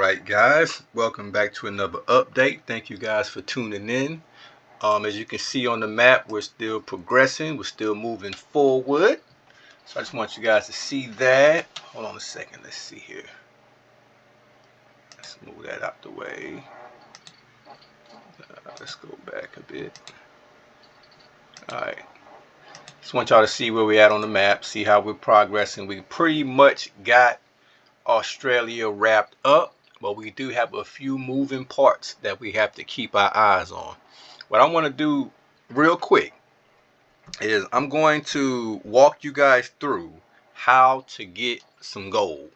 Alright guys, welcome back to another update. Thank you guys for tuning in. As you can see on the map, we're still progressing. We're still moving forward. So I just want you guys to see that. Hold on a second. Let's see here. Let's move that out the way. Let's go back a bit. Alright. Just want y'all to see where we're at on the map. See how we're progressing. We pretty much got Australia wrapped up, but we do have a few moving parts that we have to keep our eyes on. What I want to do real quick is I'm going to walk you guys through how to get some gold.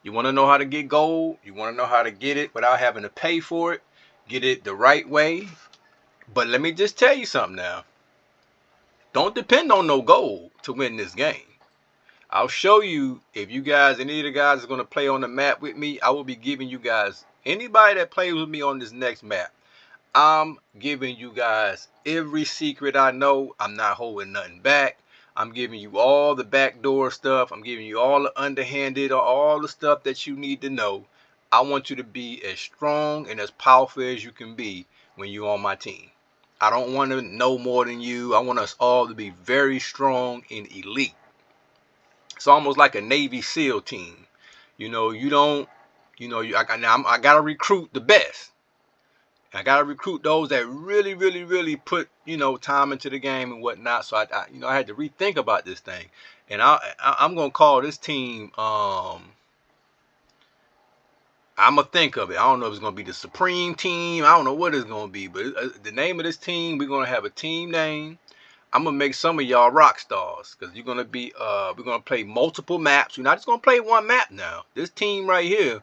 You want to know how to get gold? You want to know how to get it without having to pay for it? Get it the right way? But let me just tell you something now. Don't depend on no gold to win this game. I'll show you, if you guys, any of the guys are going to play on the map with me, I will be giving you guys, anybody that plays with me on this next map, I'm giving you guys every secret I know. I'm not holding nothing back. I'm giving you all the backdoor stuff. I'm giving you all the underhanded, or all the stuff that you need to know. I want you to be as strong and as powerful as you can be when you're on my team. I don't want to know more than you. I want us all to be very strong and elite. It's almost like a Navy SEAL team. You know, you don't, you know, I got to recruit the best. I got to recruit those that really put, you know, time into the game and whatnot. So, I had to rethink about this thing. And I'm going to call this team, I'm going to think of it. I don't know if it's going to be the Supreme Team. I don't know what it's going to be. But the name of this team, we're going to have a team name. I'm gonna make some of y'all rock stars, because you're gonna be we're gonna play multiple maps. We're not just gonna play one map now. This team right here,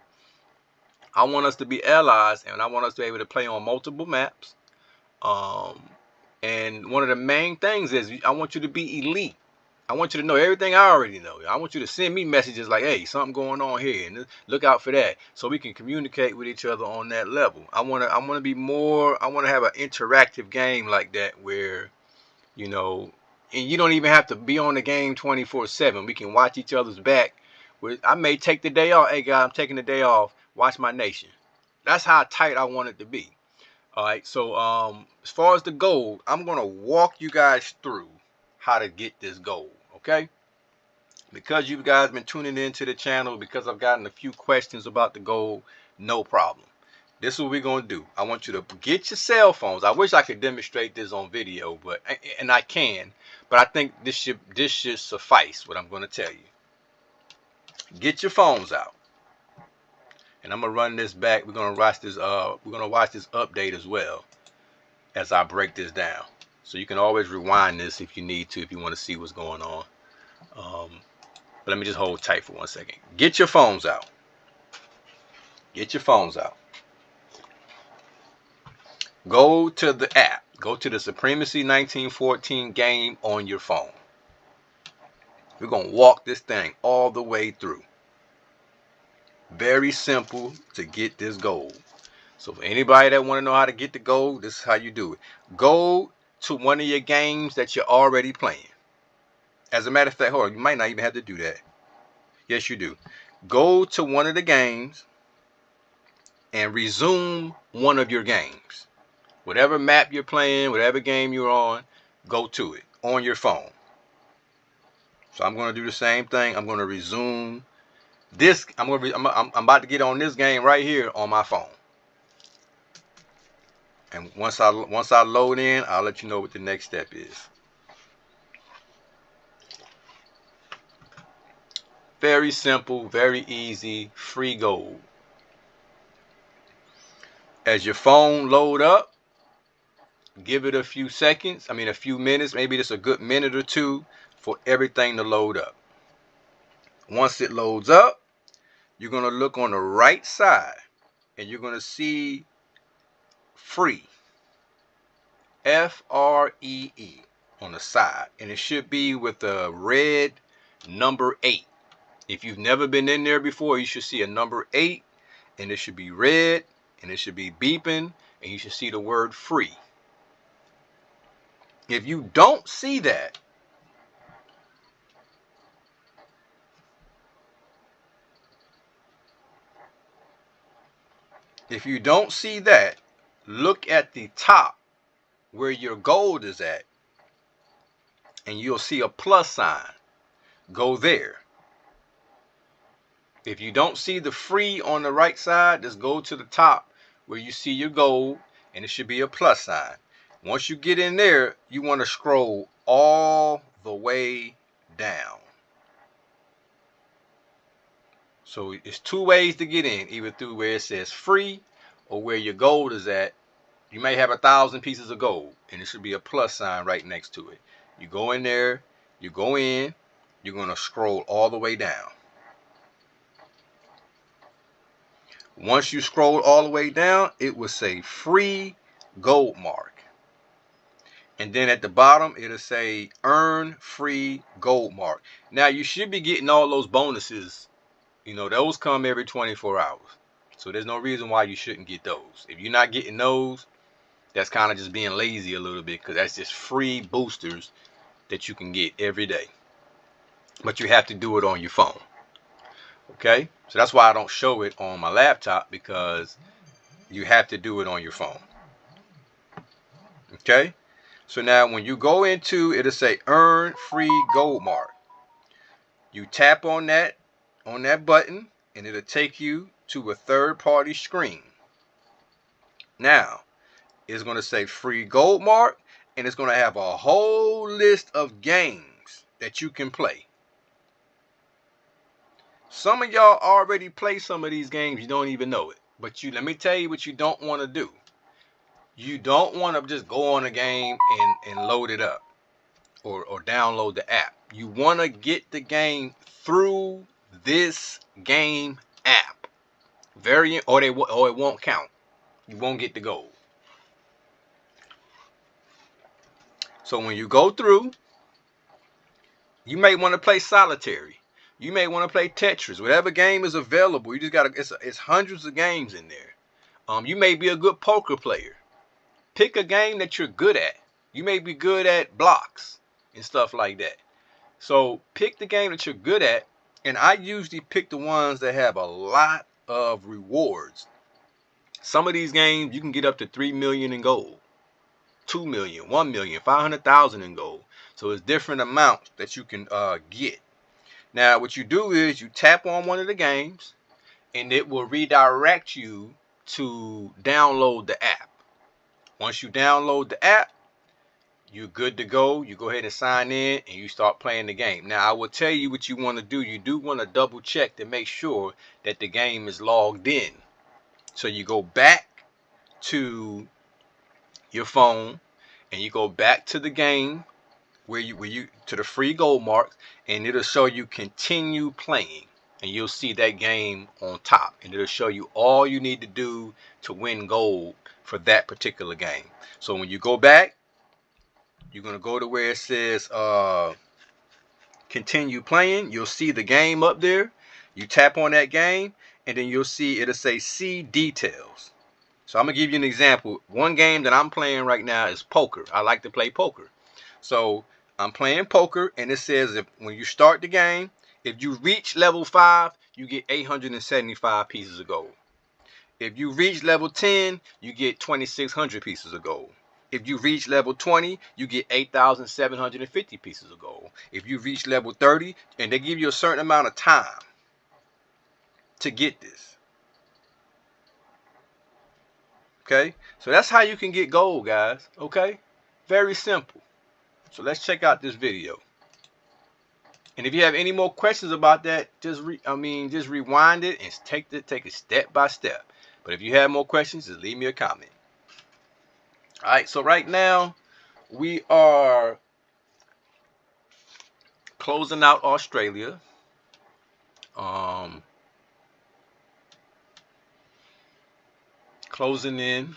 I want us to be allies, and I want us to be able to play on multiple maps. And one of the main things is I want you to be elite. I want you to know everything I already know. I want you to send me messages like, hey, something going on here, and look out for that, so we can communicate with each other on that level. I want to be more. I want to have an interactive game like that, where, you know, and you don't even have to be on the game 24/7. We can watch each other's back. I may take the day off. Hey, guys, I'm taking the day off. Watch my nation. That's how tight I want it to be. All right. So, as far as the gold, I'm gonna walk you guys through how to get this gold. Okay. Because you guys been tuning into the channel, because I've gotten a few questions about the gold, no problem. This is what we're going to do. I want you to get your cell phones. I wish I could demonstrate this on video, and I can, but I think this should suffice what I'm going to tell you. Get your phones out. And I'm going to run this back. We're going to watch this update as well as I break this down. So you can always rewind this if you need to, if you want to see what's going on. But let me just hold tight for 1 second. Get your phones out. Get your phones out. Go to the app. Go to the Supremacy 1914 game on your phone. We're going to walk this thing all the way through. Very simple to get this gold. So for anybody that want to know how to get the gold, this is how you do it. Go to one of your games that you're already playing. As a matter of fact, hold on, you might not even have to do that. Yes, you do. Go to one of the games and resume one of your games. Whatever map you're playing, whatever game you're on, go to it on your phone. So I'm going to do the same thing. I'm going to resume this. I'm about to get on this game right here on my phone. And once I load in, I'll let you know what the next step is. Very simple, very easy, free gold. As your phone load up, give it a few seconds, a few minutes, maybe just a good minute or two for everything to load up. Once it loads up, you're going to look on the right side and you're going to see free, F-R-E-E on the side, and it should be with a red number 8. If you've never been in there before, you should see a number 8, and it should be red, and it should be beeping, and you should see the word free. If you don't see that, If you don't see that, look at the top where your gold is at, and you'll see a plus sign. Go there. If you don't see the free on the right side, just go to the top where you see your gold, and it should be a plus sign. Once you get in there, you want to scroll all the way down. So it's two ways to get in, either through where it says free or where your gold is at. You may have 1,000 pieces of gold, and it should be a plus sign right next to it. You go in there, you go in, you're going to scroll all the way down. Once you scroll all the way down, it will say free gold mark. And then at the bottom, it'll say earn free gold mark. Now, you should be getting all those bonuses. You know, those come every 24 hours. So there's no reason why you shouldn't get those. If you're not getting those, that's kind of just being lazy a little bit, because that's just free boosters that you can get every day. But you have to do it on your phone. Okay? So that's why I don't show it on my laptop, because you have to do it on your phone. Okay? So now when you go into, it'll say earn free gold mark. You tap on that button, and it'll take you to a third-party screen. Now, it's going to say free gold mark, and it's going to have a whole list of games that you can play. Some of y'all already play some of these games, you don't even know it. But let me tell you what you don't want to do. You don't want to just go on a game and load it up or download the app. You want to get the game through this game app. Or it won't count. You won't get the gold. So when you go through, you may want to play solitary. You may want to play Tetris. Whatever game is available, you just got to, it's hundreds of games in there. You may be a good poker player. Pick a game that you're good at. You may be good at blocks and stuff like that. So pick the game that you're good at, and I usually pick the ones that have a lot of rewards. Some of these games, you can get up to 3 million in gold, 2 million, 1 million, 500,000 in gold. So it's different amounts that you can get. Now, what you do is you tap on one of the games, and it will redirect you to download the app. Once you download the app, you're good to go. You go ahead and sign in, and you start playing the game. Now, I will tell you what you want to do. You do want to double check to make sure that the game is logged in. So you go back to your phone, and you go back to the game where you to the free gold marks, and it'll show you continue playing, and you'll see that game on top, and it'll show you all you need to do to win gold for that particular game. So when you go back, you're going to go to where it says continue playing. You'll see the game up there. You tap on that game, and then you'll see it'll say see details. So I'm going to give you an example. One game that I'm playing right now is poker. I like to play poker. So I'm playing poker, and it says when you start the game, if you reach level 5, you get 875 pieces of gold. If you reach level 10, you get 2,600 pieces of gold. If you reach level 20, you get 8,750 pieces of gold. If you reach level 30, and they give you a certain amount of time to get this. Okay? So that's how you can get gold, guys. Okay? Very simple. So let's check out this video. And if you have any more questions about that, just rewind it and take it step by step. But if you have more questions, just leave me a comment. All right, so right now we are closing out Australia. Closing in.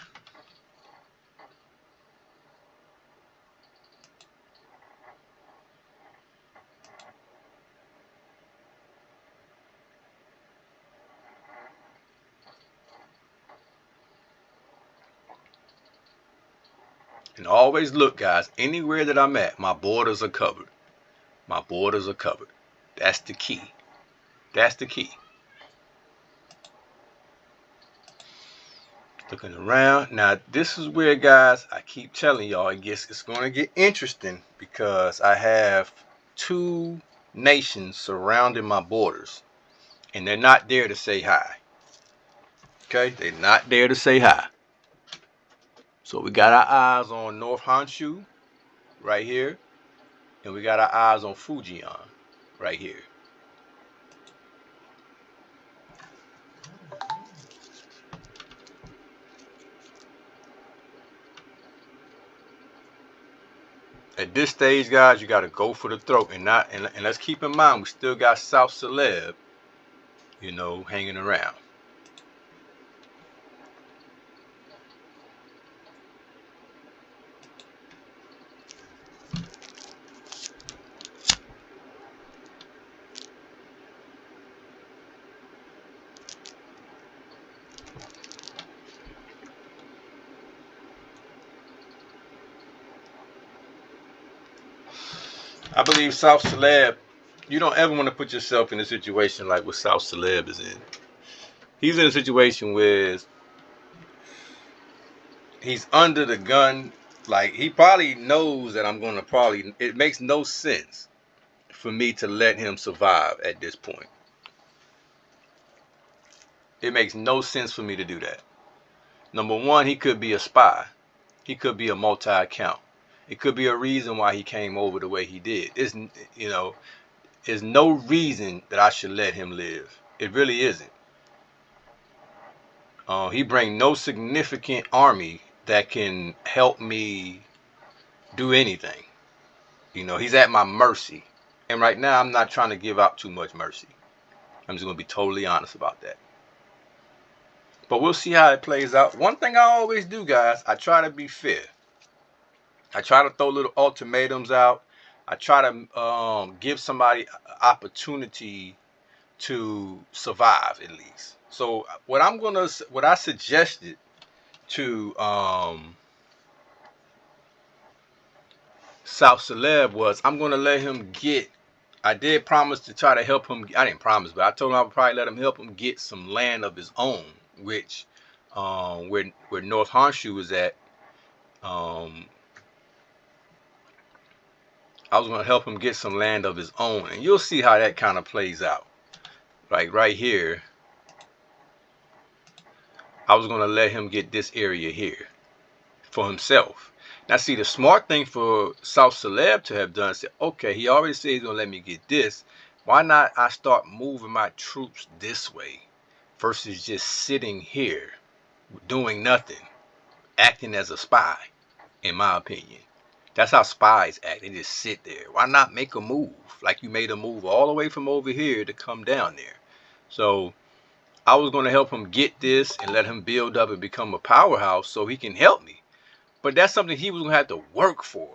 And always look, guys, anywhere that I'm at, my borders are covered. My borders are covered. That's the key. That's the key. Looking around. Now, this is where, guys, I keep telling y'all, it's going to get interesting because I have two nations surrounding my borders, and they're not there to say hi. Okay? They're not there to say hi. So we got our eyes on North Honshu right here, and we got our eyes on Fujian right here. At this stage, guys, you got to go for the throat, and let's keep in mind we still got South Celeb, hanging around. I believe South Celeb, you don't ever want to put yourself in a situation like what South Celeb is in. He's in a situation where he's under the gun. Like, he probably knows that it makes no sense for me to let him survive at this point. It makes no sense for me to do that. Number one, he could be a spy. He could be a multi-account. It could be a reason why he came over the way he did. There's no reason that I should let him live. It really isn't. He bring no significant army that can help me do anything. He's at my mercy. And right now, I'm not trying to give out too much mercy. I'm just going to be totally honest about that. But we'll see how it plays out. One thing I always do, guys, I try to be fair. I try to throw little ultimatums out. I try to give somebody an opportunity to survive at least. So what I suggested to South Celeb was, I'm gonna let him get. I did promise to try to help him. I didn't promise, but I told him I would probably let him help him get some land of his own, which where North Honshu was at. I was gonna help him get some land of his own, and you'll see how that kind of plays out. Like right here, I was gonna let him get this area here for himself. Now, see, the smart thing for South Celeb to have done is say, okay, he already said he's gonna let me get this. Why not I start moving my troops this way versus just sitting here doing nothing, acting as a spy, in my opinion. That's how spies act. They just sit there. Why not make a move like you made a move all the way from over here to come down there? So I was going to help him get this and let him build up and become a powerhouse so he can help me. But that's something he was going to have to work for.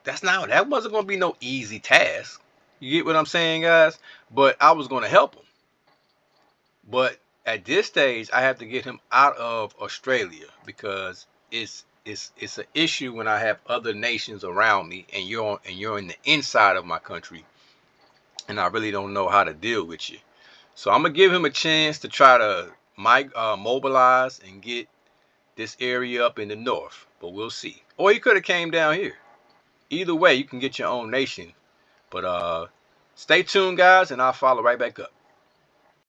That wasn't going to be no easy task. You get what I'm saying, guys? But I was going to help him. But at this stage, I have to get him out of Australia because it's an issue when I have other nations around me and you're in the inside of my country, and I really don't know how to deal with you. So I'm gonna give him a chance to try to mobilize and get this area up in the north, but we'll see. Or he could have came down here. Either way, you can get your own nation. But stay tuned, guys, and I'll follow right back up.